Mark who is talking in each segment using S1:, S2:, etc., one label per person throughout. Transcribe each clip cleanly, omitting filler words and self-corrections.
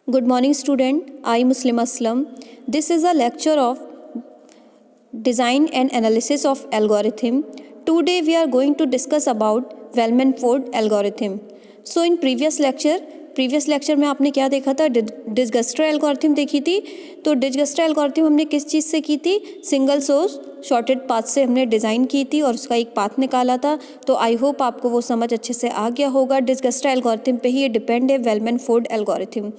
S1: Good morning, student. I Muslim Aslam. This is a lecture of design and analysis of algorithm. Today we are going to discuss about Wellman-Ford algorithm. So in previous lecture में आपने क्या देखा था? डिजगस्टर algorithm देखी थी. तो डिजगस्टर algorithm हमने किस चीज़ से की थी? सिंगल सोर्स शॉर्टेड पाथ से हमने डिज़ाइन की थी और उसका एक पाथ निकाला था. तो आई होप आपको वो समझ अच्छे से आ गया होगा. डिजगस्टर एल्गोरिथम पे ही ये डिपेंड है, वेलमैन-फोर्ड एल्गोरिथम.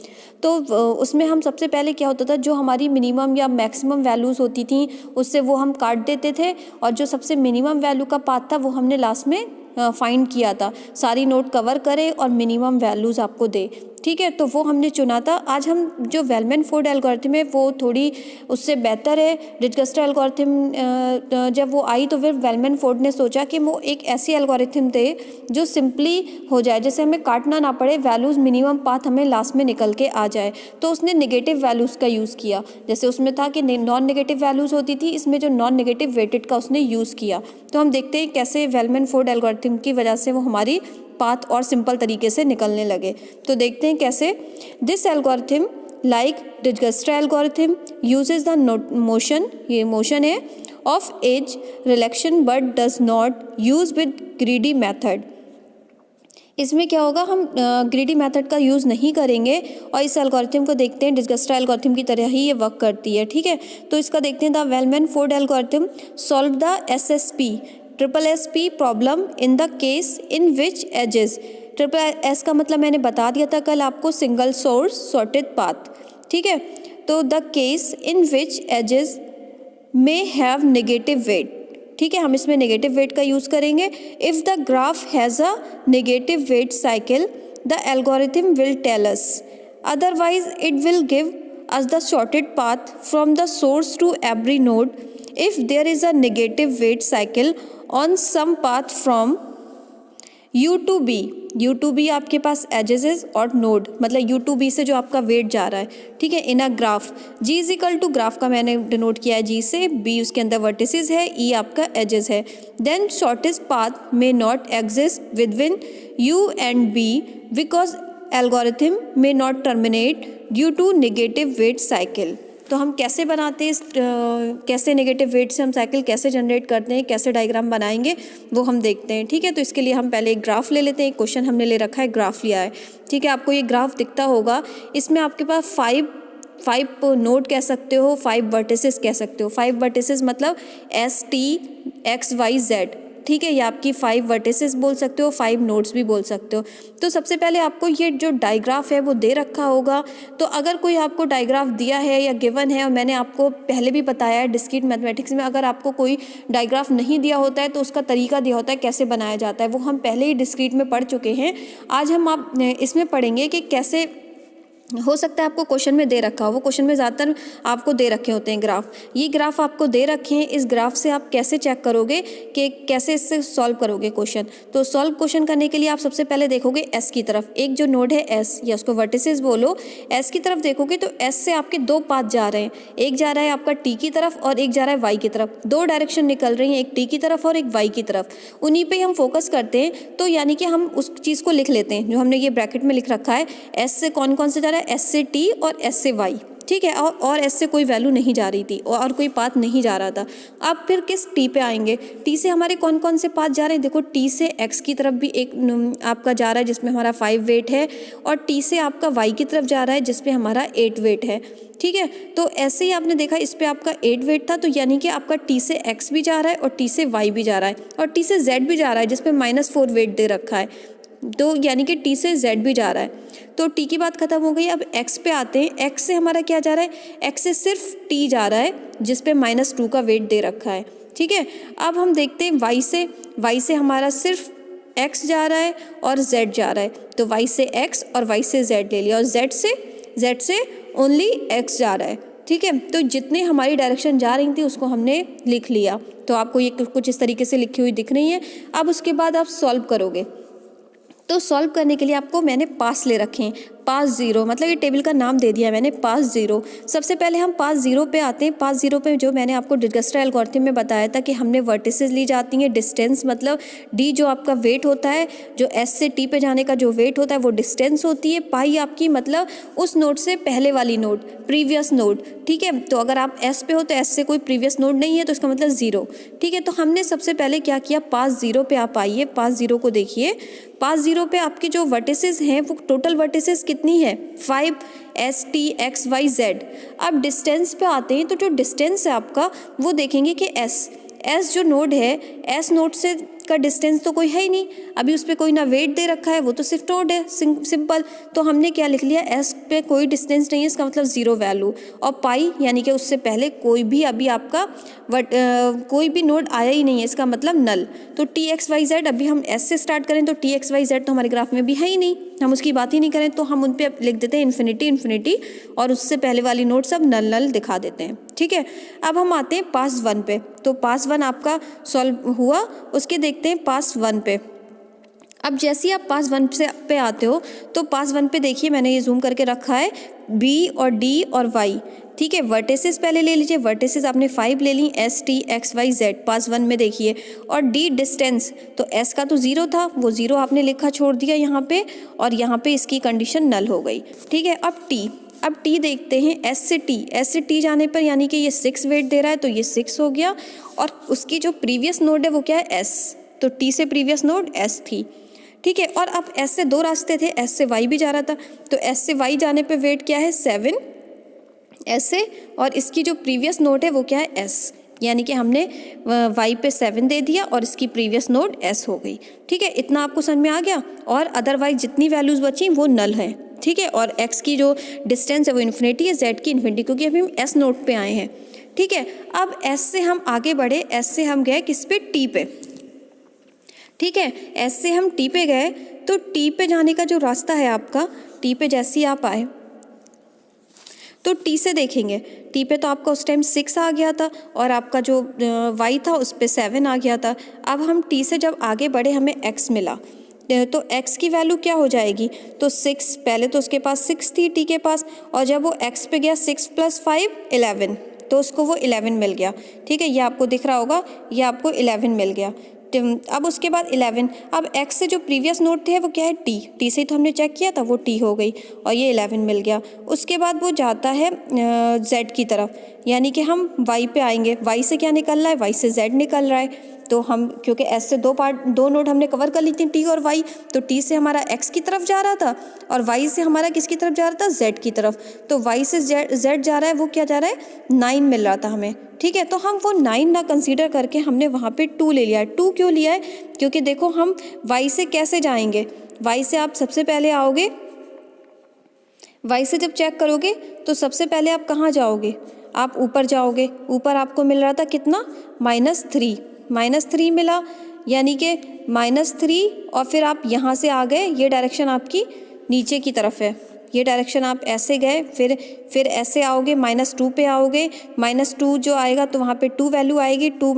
S1: तो उसमें हम सबसे पहले क्या होता था, जो हमारी मिनिमम या मैक्सिमम वैल्यूज़ होती थी उससे वो हम काट देते थे और जो सबसे मिनिमम वैल्यू का पाथ था वो हमने लास्ट में फाइंड किया था. सारी नोड कवर करे और मिनिमम वैल्यूज़ आपको दे. ठीक है, तो वो हमने चुना था. आज हम जो वेलमैन-फोर्ड एल्गोरिथम है वो थोड़ी उससे बेहतर है. डिजगस्टर एल्गोरिथम जब वो आई तो फिर वेलमैन-फोर्ड ने सोचा कि वो एक ऐसी एल्गोरिथम दे जो सिंपली हो जाए, जैसे हमें काटना ना पड़े, वैल्यूज़ मिनिमम पाथ हमें लास्ट में निकल के आ जाए. तो उसने नेगेटिव वैल्यूज़ का यूज़ किया. जैसे उसमें था कि नॉन नेगेटिव वैल्यूज़ होती थी, इसमें जो नॉन नेगेटिव वेटेड का उसने यूज़ किया. तो हम देखते हैं कैसे वेलमैन-फोर्ड एल्गोरिथम की वजह से वो हमारी पाथ और सिंपल तरीके से निकलने लगे. तो देखते हैं कैसे. This algorithm like Dijkstra algorithm uses the motion, ये मोशन है, of edge relaxation but does not use with greedy method. इसमें क्या होगा, हम ग्रीडी मेथड का यूज़ नहीं करेंगे और इस एल्गोरिथम को देखते हैं डिजगस्टर एल्गोरिथम की तरह ही ये वर्क करती है. ठीक है, तो इसका देखते हैं. The Bellman Ford algorithm solve the SSP problem in the case in which edges. SSS का मतलब मैंने बता दिया था कल आपको, सिंगल सोर्स सॉर्टेड पाथ. ठीक है, तो the case in which edges may have negative weight. ठीक है, हम इसमें नेगेटिव वेट का यूज़ करेंगे. If the graph has a negative weight cycle the algorithm will tell us, otherwise it will give us the shortest path from the source to every node if there is a negative weight cycle on some path from U to B. U to B आपके पास edges और node, मतलब U to B से जो आपका wait जा रहा है. ठीक है, in a graph. G is equal to graph का मैंने डिनोट किया है G से, B उसके अंदर वर्टिसेस है, E आपका एजेस है. Then shortest path may not exist within U and B because algorithm may not terminate due to negative weight cycle. तो हम कैसे बनाते हैं, कैसे नेगेटिव वेट से हम साइकिल कैसे जनरेट करते हैं, कैसे डायग्राम बनाएंगे वो हम देखते हैं. ठीक है, तो इसके लिए हम पहले एक ग्राफ ले लेते हैं. एक क्वेश्चन हमने ले रखा है, ग्राफ लिया है. ठीक है, आपको ये ग्राफ दिखता होगा. इसमें आपके पास फाइव नोड कह सकते हो, 5 वर्टिसेस कह सकते हो. 5 वर्टिसेस मतलब STXYZ. ठीक है, ये आपकी 5 वर्टिसेस बोल सकते हो, 5 नोड्स भी बोल सकते हो. तो सबसे पहले आपको ये जो डायग्राफ है वो दे रखा होगा. तो अगर कोई आपको डायग्राफ दिया है या गिवन है, और मैंने आपको पहले भी बताया है डिस्क्रीट मैथमेटिक्स में, अगर आपको कोई डायग्राफ नहीं दिया होता है तो उसका तरीका दिया होता है कैसे बनाया जाता है, वो हम पहले ही डिस्क्रीट में पढ़ चुके हैं. आज हम आप इसमें पढ़ेंगे कि कैसे हो सकता है आपको क्वेश्चन में दे रखा हो. वो क्वेश्चन में ज़्यादातर आपको दे रखे होते हैं ग्राफ. ये ग्राफ आपको दे रखे हैं. इस ग्राफ से आप कैसे चेक करोगे कि कैसे इससे सॉल्व करोगे क्वेश्चन. तो सॉल्व क्वेश्चन करने के लिए आप सबसे पहले देखोगे S की तरफ. एक जो नोड है S, या उसको वर्टिसेस बोलो, S की तरफ देखोगे तो S से आपके 2 पाथ जा रहे हैं. एक जा रहा है आपका T की तरफ और एक जा रहा है Y की तरफ. 2 डायरेक्शन निकल रही हैं, एक T की तरफ और एक Y की तरफ. उन्हीं पर हम फोकस करते हैं. तो यानी कि हम उस चीज़ को लिख लेते हैं जो हमने ये ब्रैकेट में लिख रखा है. S से कौन कौन से जा रहा है, S से T और S से Y. ठीक है, और S से कोई वैल्यू नहीं जा रही थी और कोई पाथ नहीं जा रहा था. अब फिर किस T पे आएंगे. T से हमारे कौन कौन से पाथ जा रहे हैं. देखो, T से X की तरफ भी एक आपका जा रहा है जिसमें हमारा 5 वेट है, और T से आपका Y की तरफ जा रहा है जिसमें हमारा 8 वेट है. ठीक है, तो ऐसे ही आपने देखा इस पे आपका 8 वेट था, तो यानी कि आपका T से X भी जा रहा है और T से Y भी जा रहा है और T से Z भी जा रहा है जिसपे -4 वेट दे रखा है. तो यानी कि T से Z भी जा रहा है. तो T की बात खत्म हो गई. अब X पे आते हैं. X से हमारा क्या जा रहा है, X से सिर्फ T जा रहा है जिस पे -2 का वेट दे रखा है. ठीक है, अब हम देखते हैं Y से हमारा सिर्फ X जा रहा है और Z जा रहा है. तो Y से X और Y से Z ले लिया, और Z से ओनली X जा रहा है. ठीक है, तो जितने हमारी डायरेक्शन जा रही थी उसको हमने लिख लिया. तो आपको ये कुछ इस तरीके से लिखी हुई दिख रही है. अब उसके बाद आप सॉल्व करोगे. तो सॉल्व करने के लिए आपको मैंने पास ले रखे हैं. पास ज़ीरो, मतलब ये टेबल का नाम दे दिया मैंने, पास ज़ीरो। सबसे पहले हम पास ज़ीरो पे आते हैं। पास ज़ीरो पे जो मैंने आपको डिजकस्टर एल्गोरिथम में बताया था कि हमने वर्टिसेस ली जाती हैं, डिस्टेंस मतलब डी जो आपका वेट होता है, जो एस से टी पे जाने का जो वेट होता है वो डिस्टेंस होती है, पाई आपकी मतलब उस नोड से पहले वाली नोड, प्रीवियस नोड, ठीक है। तो अगर आप एस पे हो तो एस से कोई प्रीवियस नोड नहीं है तो इसका मतलब ज़ीरो, ठीक है। तो हमने सबसे पहले क्या किया, पास ज़ीरो पे आप आइए, पास ज़ीरो को देखिए। पास ज़ीरो पे आपकी जो वर्टिसेस हैं वो टोटल वर्टिसेस कितनी है, 5 S T X Y Z. अब डिस्टेंस पे आते हैं तो जो डिस्टेंस है आपका वो देखेंगे कि एस जो नोड है, एस नोड से का डिस्टेंस तो कोई है ही नहीं, अभी उस पर कोई ना वेट दे रखा है, वो तो सिर्फ नोड है, सिंपल। तो हमने क्या लिख लिया, एस पे कोई डिस्टेंस नहीं है, इसका मतलब ज़ीरो वैल्यू। और पाई यानी कि उससे पहले कोई भी अभी आपका कोई भी नोड आया ही नहीं है, इसका मतलब नल। तो टी एक्स वाई जेड, अभी हम एस से स्टार्ट करें तो टी एक्स वाई जेड तो हमारे ग्राफ में भी है ही नहीं, हम उसकी बात ही नहीं करें, तो हम उन पर लिख देते हैं इन्फिनिटी इन्फिनिटी, और उससे पहले वाली नोड सब नल नल दिखा देते हैं, ठीक है। अब हम आते हैं पास वन पे। तो पास वन आपका सॉल्व हुआ, उसके देखते हैं पास वन पे। अब जैसे ही आप पास वन से पे आते हो तो पास वन पे देखिए, मैंने ये जूम करके रखा है, बी और डी और वाई, ठीक है। वर्टिसेस पहले ले लीजिए, वर्टिसेस आपने 5 ले ली, S T X Y Z pass one में देखिए। और डी डिस्टेंस, तो एस का तो ज़ीरो था, वो ज़ीरो आपने लिखा छोड़ दिया यहाँ पे, और यहाँ पे इसकी कंडीशन नल हो गई, ठीक है। अब टी देखते हैं, एस से टी जाने पर यानी कि ये 6 वेट दे रहा है तो ये 6 हो गया, और उसकी जो प्रीवियस नोड है वो क्या है, एस, तो टी से प्रीवियस नोड एस थी, ठीक है। और अब एस से दो रास्ते थे, एस से वाई भी जा रहा था, तो एस से वाई जाने पे वेट क्या है, 7 एस से, और इसकी जो प्रीवियस नोड है वो क्या है, एस, यानी कि हमने वाई पे 7 दे दिया और इसकी प्रीवियस नोड एस हो गई, ठीक है। इतना आपको समझ में आ गया, और अदरवाइज जितनी वैल्यूज़ बची वो नल हैं, ठीक है। और एक्स की जो डिस्टेंस है वो इन्फिनिटी है, जेड की इन्फिनिटी, क्योंकि अभी हम एस नोड पे आए हैं, ठीक है। अब एस से हम आगे बढ़े, एस से हम गए किस पे, टी पे, ठीक है। एस से हम टी पे गए, तो टी पे जाने का जो रास्ता है आपका, टी पे जैसे ही आप आए तो टी से देखेंगे, टी पे तो आपका उस टाइम 6 आ गया था, और आपका जो वाई था उस पर 7 आ गया था। अब हम टी से जब आगे बढ़े हमें एक्स मिला, तो x की वैल्यू क्या हो जाएगी, तो 6, पहले तो उसके पास 6 थी टी के पास, और जब वो x पे गया 6 + 5 11, तो उसको वो 11 मिल गया, ठीक है। ये आपको दिख रहा होगा, ये आपको 11 मिल गया। अब उसके बाद 11, अब x से जो प्रीवियस नोड थे वो क्या है, टी से तो हमने चेक किया था, वो t हो गई, और ये 11 मिल गया। उसके बाद वो जाता है z की तरफ, यानी कि हम y पे आएंगे, y से क्या निकल रहा है, y से z निकल रहा है, तो हम क्योंकि s से दो नोड हमने कवर कर ली थी, t और y, तो t से हमारा x की तरफ जा रहा था, और y से हमारा किसकी तरफ जा रहा था, z की तरफ। तो y से z जा रहा है, वो क्या जा रहा है, 9 मिल रहा था हमें, ठीक है। तो हम वो 9 ना कंसीडर करके हमने वहाँ पे 2 ले लिया है। 2 क्यों लिया है, क्योंकि देखो हम y से कैसे जाएंगे, y से आप सबसे पहले आओगे, y से जब चेक करोगे तो सबसे पहले आप कहाँ जाओगे, आप ऊपर जाओगे, ऊपर आपको मिल रहा था कितना, -3 मिला, यानी कि -3, और फिर आप यहाँ से आ गए, ये डायरेक्शन आपकी नीचे की तरफ है, ये डायरेक्शन आप ऐसे गए, फिर ऐसे आओगे, -2 पे आओगे, -2 जो आएगा तो वहाँ पे 2 वैल्यू आएगी, 2 -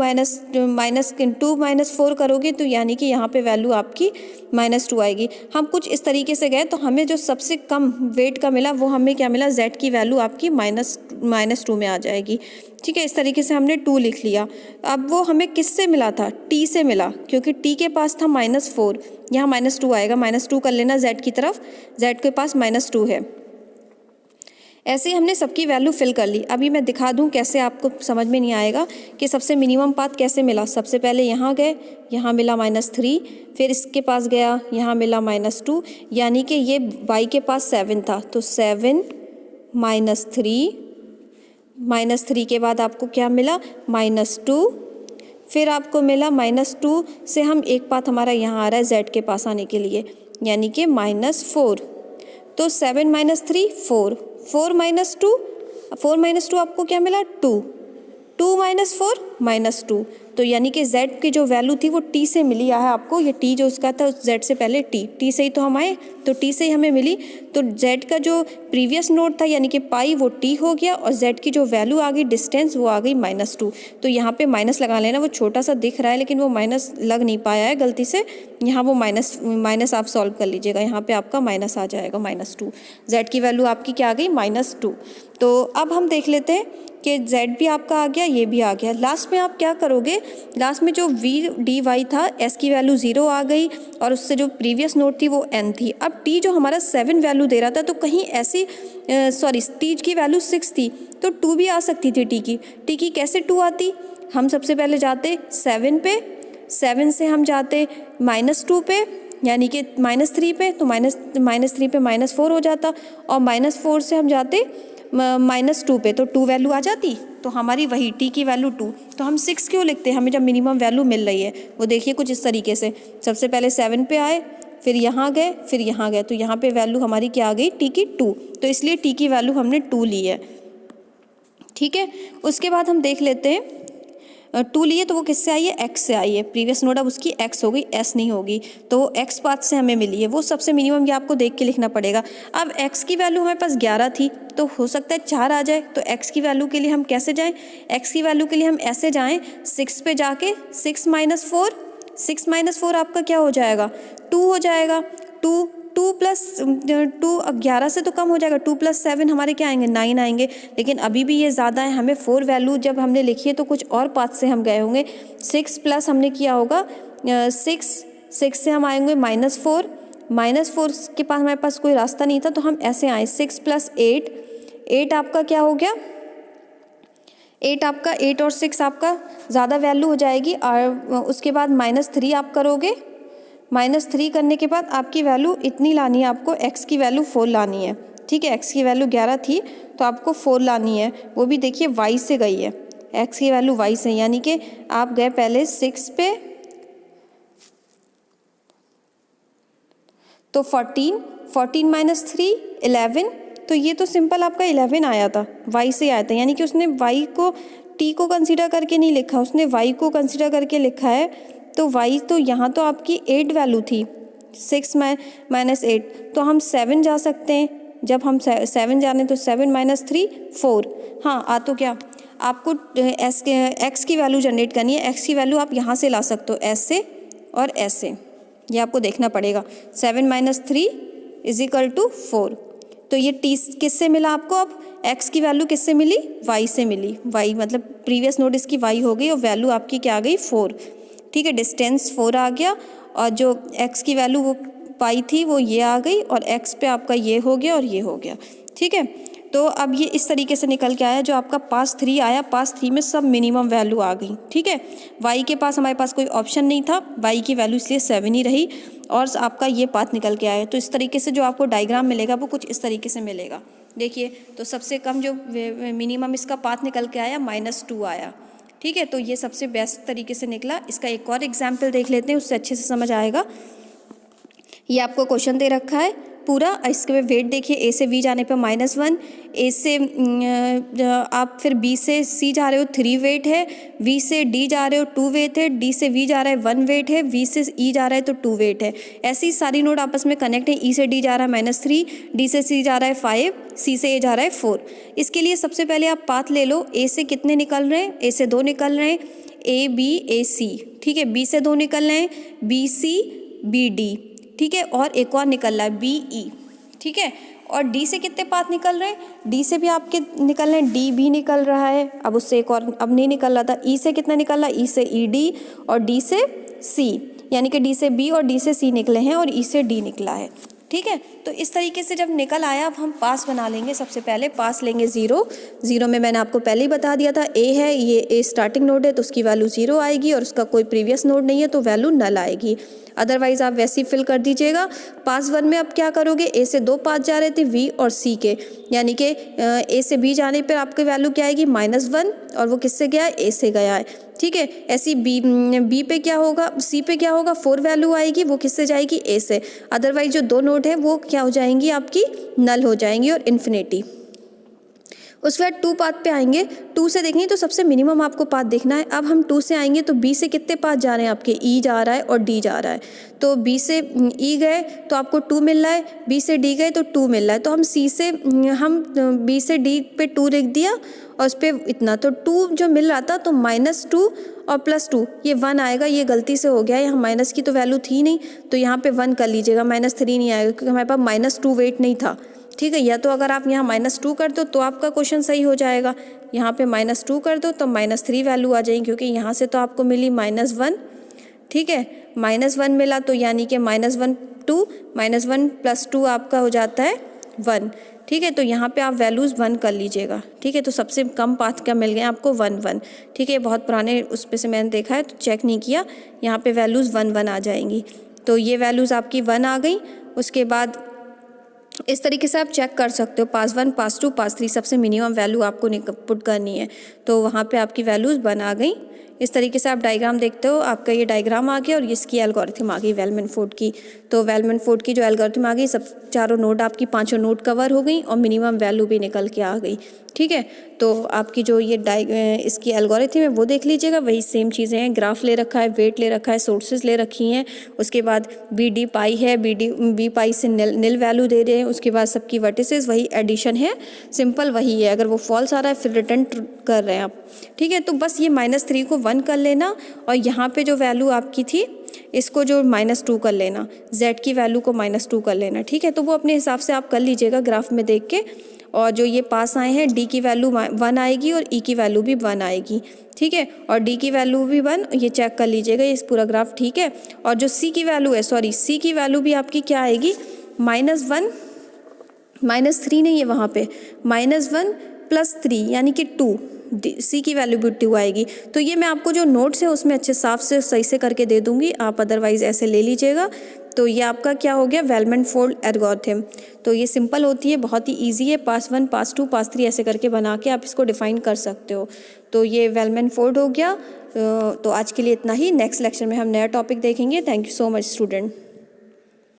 S1: 4 करोगे तो यानी कि यहाँ पे वैल्यू आपकी -2 आएगी। हम कुछ इस तरीके से गए तो हमें जो सबसे कम वेट का मिला वो हमें क्या मिला, z की वैल्यू आपकी -2 में आ जाएगी, ठीक है। इस तरीके से हमने 2 लिख लिया। अब वो हमें किससे मिला था, t से मिला, क्योंकि t के पास था -4, यहाँ -2 आएगा, -2 कर लेना z की तरफ, z के पास -2 है। ऐसे ही हमने सबकी वैल्यू फिल कर ली। अभी मैं दिखा दूं कैसे, आपको समझ में नहीं आएगा कि सबसे मिनिमम पाथ कैसे मिला। सबसे पहले यहाँ गए, यहाँ मिला -3, फिर इसके पास गया, यहाँ मिला -2, यानी कि ये y के पास 7 था, तो 7 -3 के बाद आपको क्या मिला, -2, फिर आपको मिला -2 से हम एक पाथ हमारा यहाँ आ रहा है z के पास आने के लिए, यानी कि -4, तो 7 - 3 4, 4 - 2 आपको क्या मिला, 2 - 4 -2। तो यानी कि z की जो वैल्यू थी वो t से मिली है आपको, ये t जो उसका था z से पहले t से ही तो हम आए, तो t से ही हमें मिली। तो z का जो प्रीवियस नोड था यानी कि पाई वो t हो गया, और z की जो वैल्यू आ गई डिस्टेंस वो आ गई -2। तो यहाँ पे माइनस लगा लेना, वो छोटा सा दिख रहा है लेकिन वो माइनस लग नहीं पाया है गलती से, यहाँ वो माइनस आप सॉल्व कर लीजिएगा, यहाँ पे आपका माइनस आ जाएगा -2। z की वैल्यू आपकी क्या आ गई -2। तो अब हम देख लेते हैं कि z भी आपका आ गया, ये भी आ गया। लास्ट में आप क्या करोगे, लास्ट में जो v dy था s की वैल्यू 0 आ गई, और उससे जो प्रीवियस नोट थी वो n थी। अब t जो हमारा 7 वैल्यू दे रहा था, तो कहीं ऐसी t की वैल्यू 6 थी तो 2 भी आ सकती थी। t की कैसे 2 आती, हम सबसे पहले जाते 7 पे, 7 से हम जाते -2 पे यानी कि -3 पे, तो -3 पे -4 हो जाता, और -4 से हम जाते -2 पे, तो 2 वैल्यू आ जाती। तो हमारी वही t की वैल्यू 2। तो हम 6 क्यों लिखते हैं, हमें जब मिनिमम वैल्यू मिल रही है। वो देखिए कुछ इस तरीके से, सबसे पहले 7 पे आए, फिर यहाँ गए, फिर यहाँ गए, तो यहाँ पे वैल्यू हमारी क्या आ गई, t की 2। तो इसलिए t की वैल्यू हमने 2 ली है। ठीक है, उसके बाद हम देख लेते हैं 2 लिए तो वो किससे आई है, x से आई है। प्रीवियस नोड अब उसकी x हो गई, s नहीं होगी, तो वो x पाथ से हमें मिली है, वो सबसे मिनिमम ये आपको देख के लिखना पड़ेगा। अब x की वैल्यू हमारे पास 11 थी, तो हो सकता है 4 आ जाए। तो x की वैल्यू के लिए हम कैसे जाएं, x की वैल्यू के लिए हम ऐसे जाएं, 6 पे जाके 6 - 4 आपका क्या हो जाएगा, 2 हो जाएगा। 2 प्लस 2 11 से तो कम हो जाएगा, 2 + 7 हमारे क्या आएंगे, 9 आएंगे। लेकिन अभी भी ये ज़्यादा है, हमें 4 वैल्यू जब हमने लिखी है तो कुछ और पाथ से हम गए होंगे। 6 प्लस हमने किया होगा 6 से हम आएंगे -4 के पास हमारे पास कोई रास्ता नहीं था, तो हम ऐसे आए 6 + 8 आपका क्या हो गया, 8 और 6 आपका ज़्यादा वैल्यू हो जाएगी। और उसके बाद -3 आप करोगे, -3 करने के बाद आपकी वैल्यू इतनी लानी है, आपको x की वैल्यू 4 लानी है। ठीक है, x की वैल्यू 11 थी तो आपको 4 लानी है, वो भी देखिए y से गई है, x की वैल्यू y से, यानी कि आप गए पहले 6 पे, तो 14 -3 11, तो ये तो सिंपल आपका 11 आया था, y से आया था, यानी कि उसने y को t को कंसीडर करके नहीं लिखा, उसने y को कंसीडर करके लिखा है। तो y तो यहाँ तो आपकी 8 वैल्यू थी, 6 - 8, तो हम 7 जा सकते हैं। जब हम 7 जाने तो 7 - 3 4। हाँ, आ तो क्या आपको x की वैल्यू जनरेट करनी है, x की वैल्यू आप यहाँ से ला सकते हो, s से और s से, ये आपको देखना पड़ेगा। 7 - 3 = 4। तो ये t किससे मिला आपको, अब x की वैल्यू किससे मिली, y से मिली, y मतलब प्रीवियस नोड इसकी y हो गई और वैल्यू आपकी क्या आ गई, 4। ठीक है, डिस्टेंस 4 आ गया, और जो x की वैल्यू वो पाई थी वो ये आ गई, और x पे आपका ये हो गया और ये हो गया। ठीक है, तो अब ये इस तरीके से निकल के आया, जो आपका पास 3 आया, पास 3 में सब मिनिमम वैल्यू आ गई। ठीक है, y के पास हमारे पास कोई ऑप्शन नहीं था, y की वैल्यू इसलिए 7 ही रही, और आपका ये पाथ निकल के आया। तो इस तरीके से जो आपको डायग्राम मिलेगा वो कुछ इस तरीके से मिलेगा। देखिए, तो सबसे कम जो मिनिमम इसका पाथ निकल के आया -2 आया। ठीक है, तो ये सबसे बेस्ट तरीके से निकला। इसका एक और एग्जाम्पल देख लेते हैं, उससे अच्छे से समझ आएगा। ये आपको क्वेश्चन दे रखा है पूरा, इसके वेट देखिए, a से b जाने पर -1, a से आप फिर b से c जा रहे हो 3 वेट है, v से d जा रहे हो 2 वेट है, d से v जा रहा है 1 वेट है, v से e जा रहा है तो 2 वेट है। ऐसी सारी नोड आपस में कनेक्ट है। e से d जा रहा है -3, d से c जा रहा है 5, c से a जा रहा है 4। इसके लिए सबसे पहले आप पाथ ले लो, a से कितने निकल रहे हैं, a से 2 निकल रहे हैं, a b a c। ठीक है, b से 2 निकल रहे हैं, b c b d। ठीक है, और एक और निकल रहा है BE। ठीक है, और D से कितने पाथ निकल रहे हैं, D से भी आपके निकल रहे हैं, D भी निकल रहा है, अब उससे एक और अब नहीं निकल रहा था। E से कितना निकल रहा है, E से ED, और D से C, यानी कि D से B और D से C निकले हैं, और E से D निकला है। ठीक है, तो इस तरीके से जब निकल आया, अब हम पास बना लेंगे। सबसे पहले पास लेंगे 0 में मैंने आपको पहले ही बता दिया था, A है, ये A स्टार्टिंग नोड है तो उसकी वैल्यू 0 आएगी, और उसका कोई प्रीवियस नोड नहीं है तो वैल्यू नल आएगी। अदरवाइज आप वैसे ही फिल कर दीजिएगा। पास 1 में अब क्या करोगे, ए से 2 पास जा रहे थे V और C के, यानी कि ए से B जाने पर आपकी वैल्यू क्या आएगी, -1, और वो किससे गया है, ए से गया है। ठीक है, ऐसी बी पे क्या होगा, सी पे क्या होगा, 4 वैल्यू आएगी, वो किससे जाएगी, ए से। अदरवाइज जो 2 नोड है वो क्या हो जाएंगी, आपकी नल हो जाएंगी और इन्फिनिटी। उसके बाद 2 पाथ पे आएंगे, 2 से देखेंगे तो सबसे मिनिमम आपको पाथ देखना है। अब हम 2 से आएंगे तो बी से कितने पाथ जा रहे हैं आपके, ई जा रहा है और डी जा रहा है। तो बी से ई गए तो आपको 2 मिल रहा है, बी से डी गए तो 2 मिल रहा है। तो हम बी से डी पे 2 लिख दिया और उस पर इतना, तो 2 जो मिल रहा था तो -2 और +2 ये 1 आएगा। ये गलती से हो गया, यहाँ माइनस की तो वैल्यू थी नहीं, तो यहाँ पे 1 कर लीजिएगा, -3 नहीं आएगा क्योंकि हमारे पास -2 वेट नहीं था। ठीक है, या तो अगर आप यहाँ -2 कर दो तो आपका क्वेश्चन सही हो जाएगा, यहाँ पे -2 कर दो तो -3 वैल्यू आ जाएगी, क्योंकि यहाँ से तो आपको मिली -1। ठीक है, -1 मिला तो यानी कि -1 2 -1 + 2 आपका हो जाता है 1। ठीक है, तो यहाँ पे आप वैल्यूज़ 1 कर लीजिएगा। ठीक है, तो सबसे कम पाथ क्या मिल गए आपको, 1 1। ठीक है, बहुत पुराने उस पे से मैंने देखा है तो चेक नहीं किया, यहाँ पे वैल्यूज़ 1 1 आ जाएंगी। तो ये वैल्यूज़ आपकी 1 आ गई। उसके बाद इस तरीके से आप चेक कर सकते हो, पास 1 पास 2 पास 3 सबसे मिनिमम वैल्यू आपको पुट करनी है, तो वहाँ पे आपकी वैल्यूज़ 1 आ गई। इस तरीके से आप डायग्राम देखते हो, आपका ये डायग्राम आ गया और इसकी एल्गोरिथम आ गई वेलमैन-फोर्ड की। तो वेलमैन-फोर्ड की जो एल्गोरिथम आ गई, सब चारों नोड आपकी 5 नोड कवर हो गई और मिनिमम वैल्यू भी निकल के आ गई। ठीक है, तो आपकी जो ये इसकी एल्गोरिथम है वो देख लीजिएगा, वही सेम चीज़ें हैं, ग्राफ ले रखा है, वेट ले रखा है, सोर्सेज ले रखी हैं। उसके बाद बी पाई है, बी पाई से निल वैल्यू दे रहे हैं। उसके बाद सबकी वर्टिसेस वही एडिशन है, सिंपल वही है। अगर वो फॉल्स आ रहा है फिर रिटर्न कर रहे हैं आप। ठीक है, तो बस ये -3 को 1 कर लेना और यहाँ पे जो वैल्यू आपकी थी इसको जो -2 कर लेना, z की वैल्यू को -2 कर लेना। ठीक है, तो वो अपने हिसाब से आप कर लीजिएगा ग्राफ में देख के। और जो ये पास आए हैं, डी की वैल्यू 1 आएगी और ई की वैल्यू भी 1 आएगी। ठीक है, और डी की वैल्यू भी 1, ये चेक कर लीजिएगा इस पूरा ग्राफ। ठीक है, और जो सी की वैल्यू है, सी की वैल्यू भी आपकी क्या आएगी, -1 -3 नहीं है वहाँ पे, -1 + 3 यानी कि 2। सी की वैल्यू भी 2 आएगी। तो ये मैं आपको जो नोट्स है उसमें अच्छे साफ से सही से करके दे दूंगी, आप अदरवाइज़ ऐसे ले लीजिएगा। तो ये आपका क्या हो गया, वेलमैन-फोर्ड एल्गोरिथम। तो ये सिंपल होती है, बहुत ही इजी है, पास 1 पास 2 पास 3 ऐसे करके बना के आप इसको डिफ़ाइन कर सकते हो। तो ये वेलमैन-फोर्ड हो गया। तो आज के लिए इतना ही, नेक्स्ट लेक्चर में हम नया टॉपिक देखेंगे। Thank you so much student.